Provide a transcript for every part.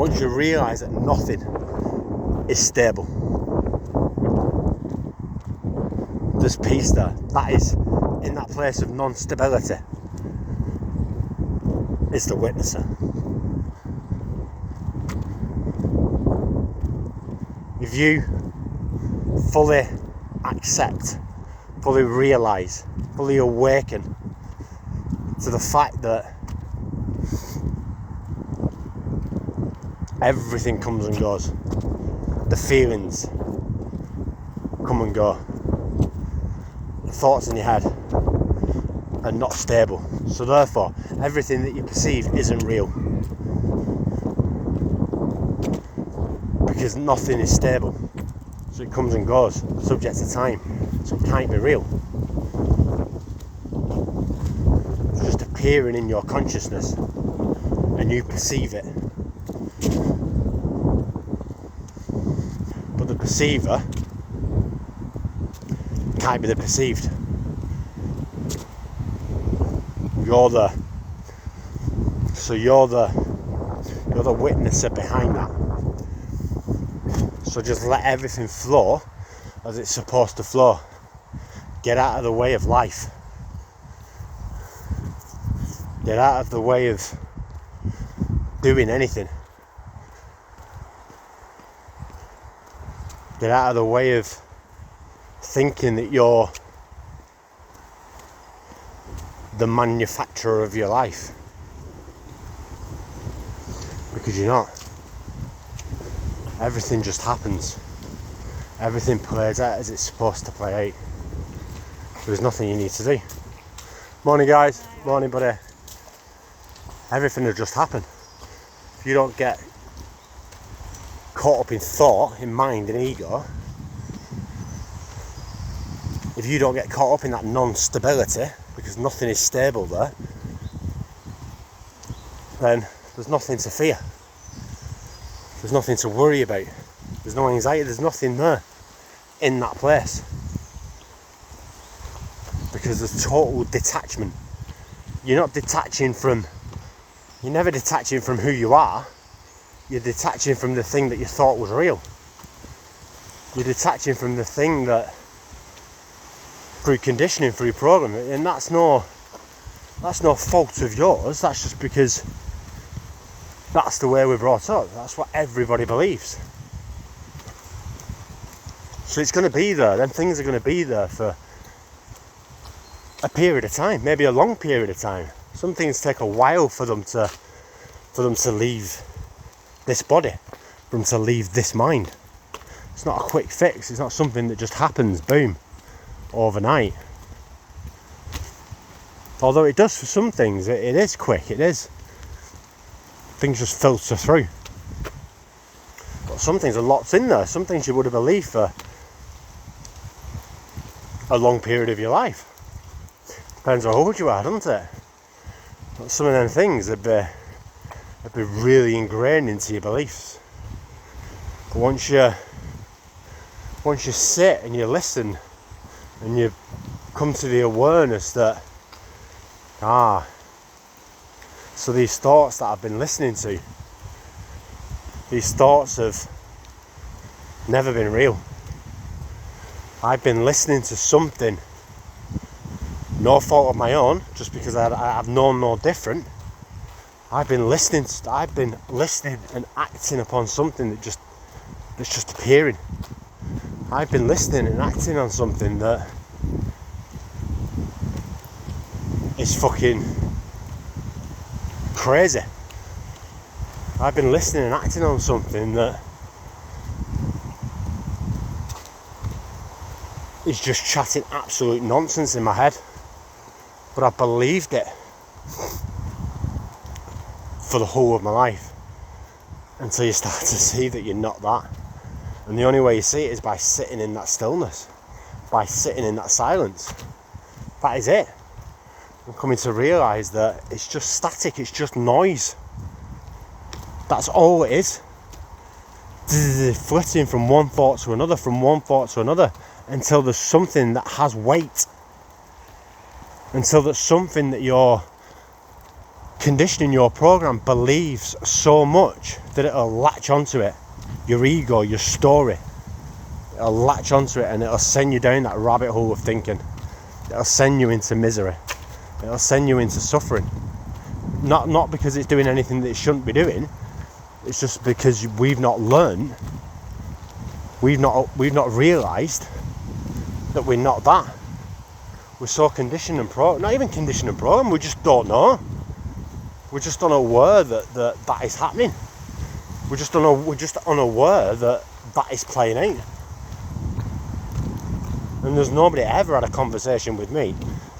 once you realise that nothing is stable, there's peace there. That is, in that place of non-stability, is the witnesser. If you fully accept, fully realise, fully awaken to the fact that everything comes and goes, the feelings come and go, the thoughts in your head are not stable, so therefore everything that you perceive isn't real, because nothing is stable, so it comes and goes, subject to time, so it can't be real. It's just appearing in your consciousness and you perceive it, but the perceiver can't be the perceived. You're the witnesser behind that. So just let everything flow as it's supposed to flow. Get out of the way of life. Get out of the way of doing anything. Get out of the way of thinking that you're the manufacturer of your life, because you're not. Everything just happens. Everything plays out as it's supposed to play out. There's nothing you need to do. Morning guys, morning buddy. Everything will just happen. If you don't get caught up in thought, in mind and ego, if you don't get caught up in that non-stability, because nothing is stable there, then there's nothing to fear. There's nothing to worry about. There's no anxiety. There's nothing there in that place, because there's total detachment. You're never detaching from who you are. You're detaching from the thing that you thought was real. You're detaching from the thing that, through conditioning, through programming, and that's no fault of yours. That's just because that's the way we're brought up. That's what everybody believes. So it's going to be there. Them things are going to be there for a period of time, maybe a long period of time. Some things take a while for them to leave this body, for them to leave this mind. It's not a quick fix. It's not something that just happens, boom, overnight. Although it does for some things, it is quick, it is. Things just filter through. But some things are locked in there. Some things you would have believed for a long period of your life. Depends how old you are, doesn't it? But some of them things would be really ingrained into your beliefs. But once you sit and you listen and you come to the awareness that, so these thoughts that I've been listening to, these thoughts have never been real. I've been listening to something, no fault of my own, just because I've known no different. I've been listening and acting upon something that's just appearing. I've been listening and acting on something that is fucking crazy. I've been listening and acting on something that is just chatting absolute nonsense in my head, but I believed it for the whole of my life, until you start to see that you're not that. And the only way you see it is by sitting in that stillness, by sitting in that silence. That is it. I'm coming to realise that it's just static, it's just noise. That's all it is. Flitting from one thought to another, until there's something that has weight. Until there's something that you're conditioning, your program believes so much that it'll latch onto it. Your ego, your story, it'll latch onto it, and it'll send you down that rabbit hole of thinking. It'll send you into misery. It'll send you into suffering. Not because it's doing anything that it shouldn't be doing. It's just because we've not learned, we've not realised that we're not that. We're so conditioned and not even conditioned and programmed, we just don't know. We're just unaware that is happening. We're just unaware that is playing out. And there's nobody ever had a conversation with me.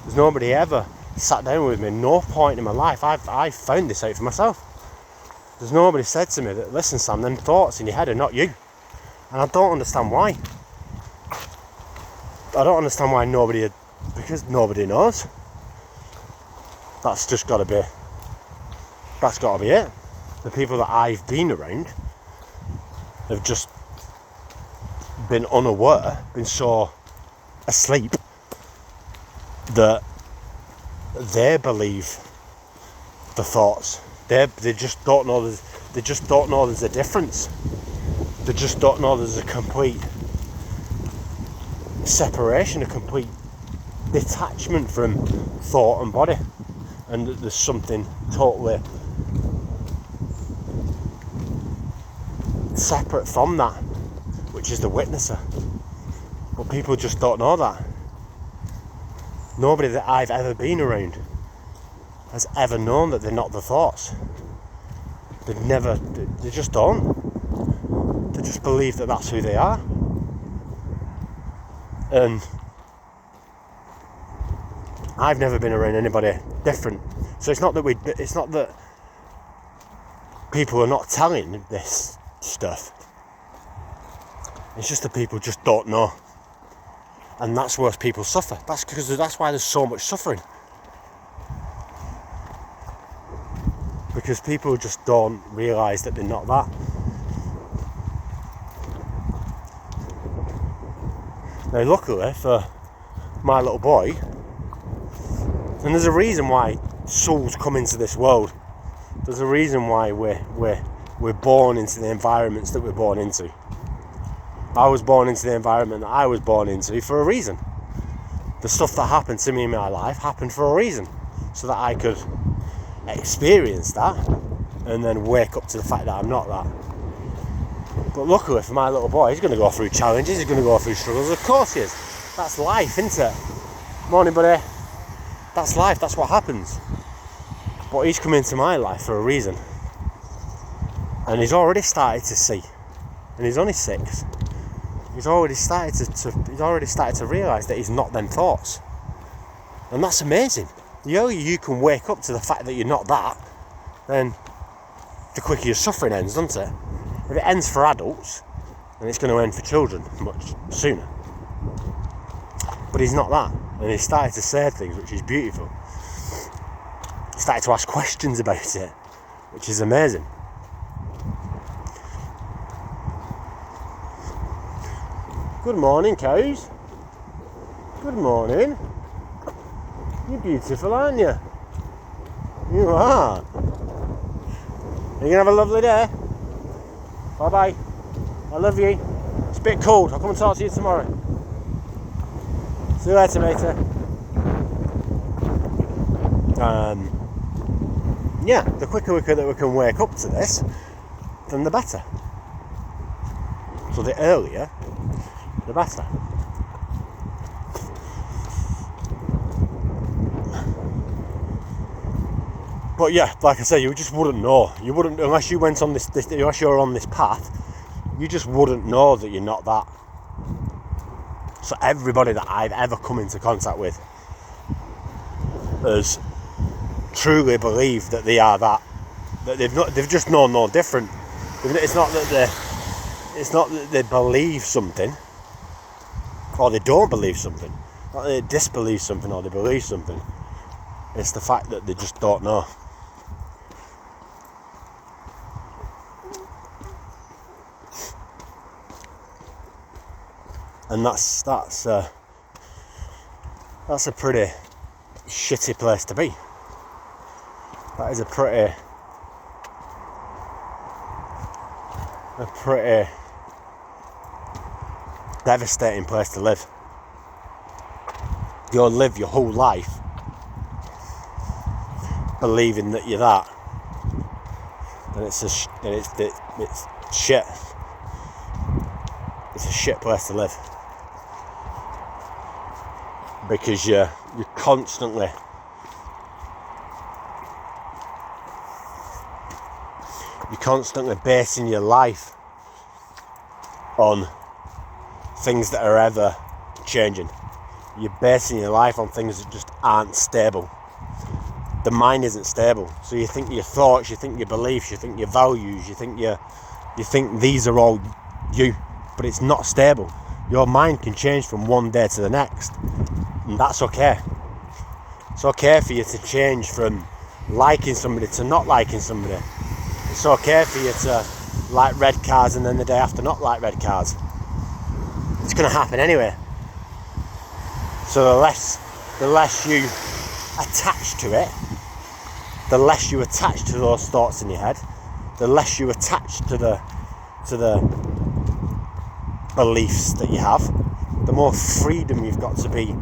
There's nobody ever sat down with me. No point in my life. I've found this out for myself. There's nobody said to me that, listen Sam, them thoughts in your head are not you. And I don't understand why. I don't understand why because nobody knows. That's got to be it. The people that I've been around have just been unaware, been so asleep that they believe the thoughts. They just don't know. They just don't know there's a difference. They just don't know there's a complete separation, a complete detachment from thought and body, and that there's something totally separate from that, which is the witnesser. But people just don't know that. Nobody that I've ever been around has ever known that they're not the thoughts. They just don't. They just believe that that's who they are. And I've never been around anybody different. So it's not that people are not telling this stuff. It's just that people just don't know. And that's where people suffer. That's why there's so much suffering. Because people just don't realise that they're not that. Now luckily for my little boy, and there's a reason why souls come into this world. There's a reason why we're born into the environments that we're born into. I was born into the environment that I was born into for a reason. The stuff that happened to me in my life happened for a reason, so that I could experience that and then wake up to the fact that I'm not that. But luckily for my little boy, he's going to go through challenges, he's going to go through struggles. Of course he is. That's life, isn't it? Morning, buddy. That's life, that's what happens. But he's come into my life for a reason. And he's already started to see. And he's only 6. He's already started to realise that he's not them thoughts. And that's amazing. The earlier you can wake up to the fact that you're not that, then the quicker your suffering ends, doesn't it? If it ends for adults, then it's going to end for children much sooner. But he's not that. And he started to say things, which is beautiful. He started to ask questions about it, which is amazing. Good morning, cows. Good morning. You're beautiful, aren't you? You are. You're going to have a lovely day. Bye-bye. I love you. It's a bit cold. I'll come and talk to you tomorrow. See you later, matey. Yeah, the quicker that we can wake up to this, then the better. So the earlier, the better. But yeah, like I say, you just wouldn't know. You wouldn't, unless you went on unless you're on this path, you just wouldn't know that you're not that. So everybody that I've ever come into contact with has truly believed that they are that. That they've just known no different. It's not that they believe something, or they don't believe something. Not that they disbelieve something or they believe something. It's the fact that they just don't know. And that's a pretty shitty place to be. That is a pretty devastating place to live. You'll live your whole life believing that you're that, and it's shit. It's a shit place to live because you're constantly basing your life on things that are ever changing. You're basing your life on things that just aren't stable. The mind isn't stable, so you think your thoughts, you think your beliefs, you think your values, you think these are all you, but it's not stable. Your mind can change from one day to the next, and that's okay. It's okay for you to change from liking somebody to not liking somebody. It's okay for you to like red cars and then the day after not like red cars. It's going to happen anyway. So the less you attach to it, the less you attach to those thoughts in your head, the less you attach to the beliefs that you have, the more freedom you've got to be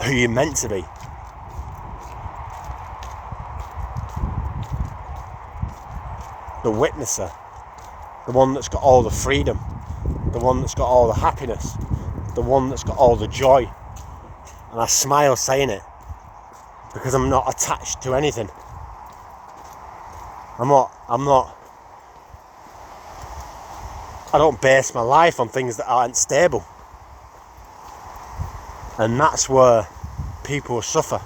who you're meant to be. The witnesser, the one that's got all the freedom, the one that's got all the happiness, the one that's got all the joy. And I smile saying it because I'm not attached to anything. I don't base my life on things that aren't stable. And that's where people suffer,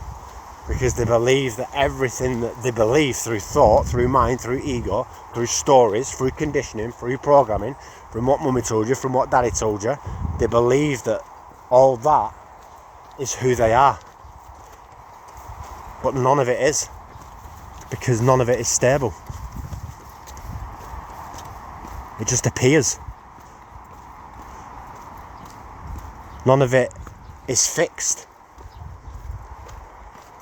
because they believe that everything that they believe through thought, through mind, through ego, through stories, through conditioning, through programming, from what mummy told you, from what daddy told you, they believe that all that is who they are. But none of it is, because none of it is stable. It just appears. None of it is fixed.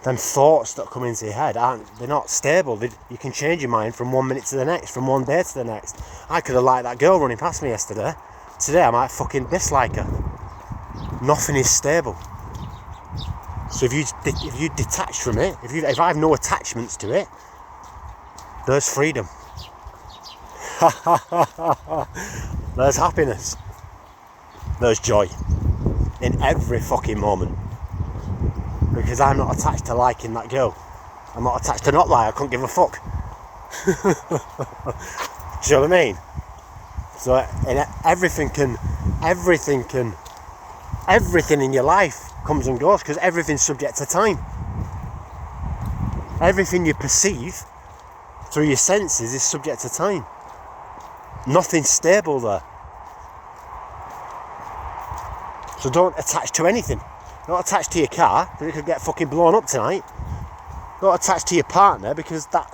Them thoughts that come into your head they're not stable. You can change your mind from 1 minute to the next, from one day to the next. I could have liked that girl running past me yesterday. Today I might fucking dislike her. Nothing is stable. So if you detach from it, if I have no attachments to it, there's freedom. There's happiness. There's joy in every fucking moment. Because I'm not attached to liking that girl. I'm not attached to not like. I couldn't give a fuck. Do you know what I mean? So everything in your life comes and goes, because everything's subject to time. Everything you perceive through your senses is subject to time. Nothing's stable there. So don't attach to anything. Don't attach to your car, because it could get fucking blown up tonight. Don't attach to your partner, because that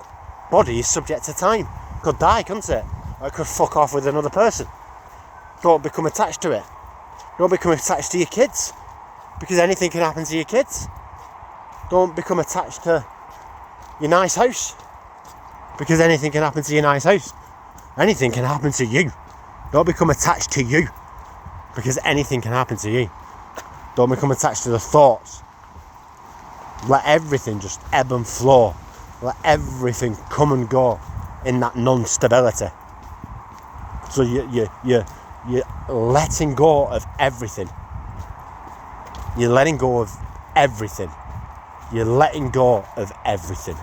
body is subject to time. It could die, couldn't it? Or it could fuck off with another person. Don't become attached to it. Don't become attached to your kids, because anything can happen to your kids. Don't become attached to your nice house, because anything can happen to your nice house. Anything can happen to you. Don't become attached to you, because anything can happen to you. Don't become attached to the thoughts. Let everything just ebb and flow. Let everything come and go in that non-stability. So you're letting go of everything. You're letting go of everything. You're letting go of everything.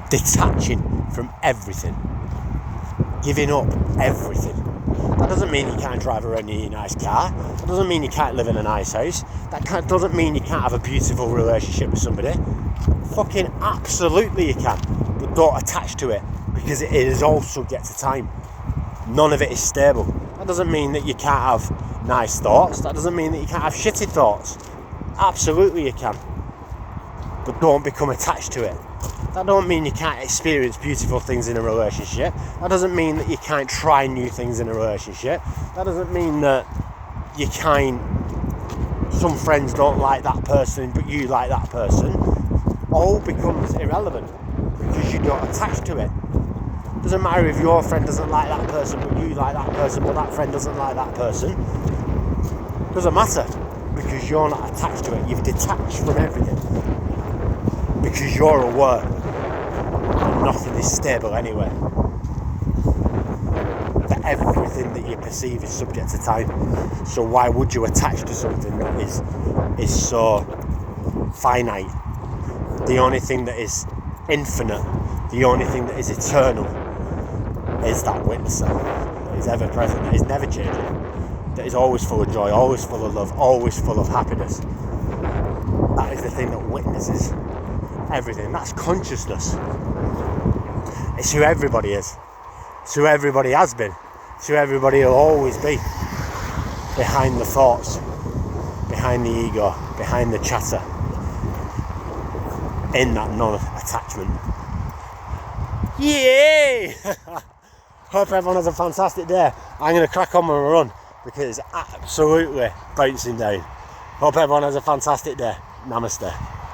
Detaching from everything. Giving up everything. That doesn't mean you can't drive around in your nice car. That doesn't mean you can't live in a nice house. Doesn't mean you can't have a beautiful relationship with somebody. Fucking absolutely you can. But don't attach to it, because it is all subject to time. None of it is stable. That doesn't mean that you can't have nice thoughts. That doesn't mean that you can't have shitty thoughts. Absolutely you can. But don't become attached to it. That don't mean you can't experience beautiful things in a relationship. That doesn't mean that you can't try new things in a relationship. That doesn't mean that you can't some friends don't like that person but you like that person, all becomes irrelevant because you're not attached to it. Doesn't matter if your friend doesn't like that person but you like that person, but that friend doesn't like that person. Doesn't matter because you're not attached to it. You've detached from everything because you're aware that nothing is stable anyway. That everything that you perceive is subject to time. So why would you attach to something that is so finite? The only thing that is infinite, the only thing that is eternal, is that witness that is ever present, that is never changing, that is always full of joy, always full of love, always full of happiness. That is the thing that witnesses everything. That's consciousness. It's who everybody is. It's who everybody has been. It's who everybody will always be. Behind the thoughts, behind the ego, behind the chatter, in that non-attachment. Yay! Hope everyone has a fantastic day. I'm going to crack on with my run because it's absolutely bouncing down. Hope everyone has a fantastic day. Namaste.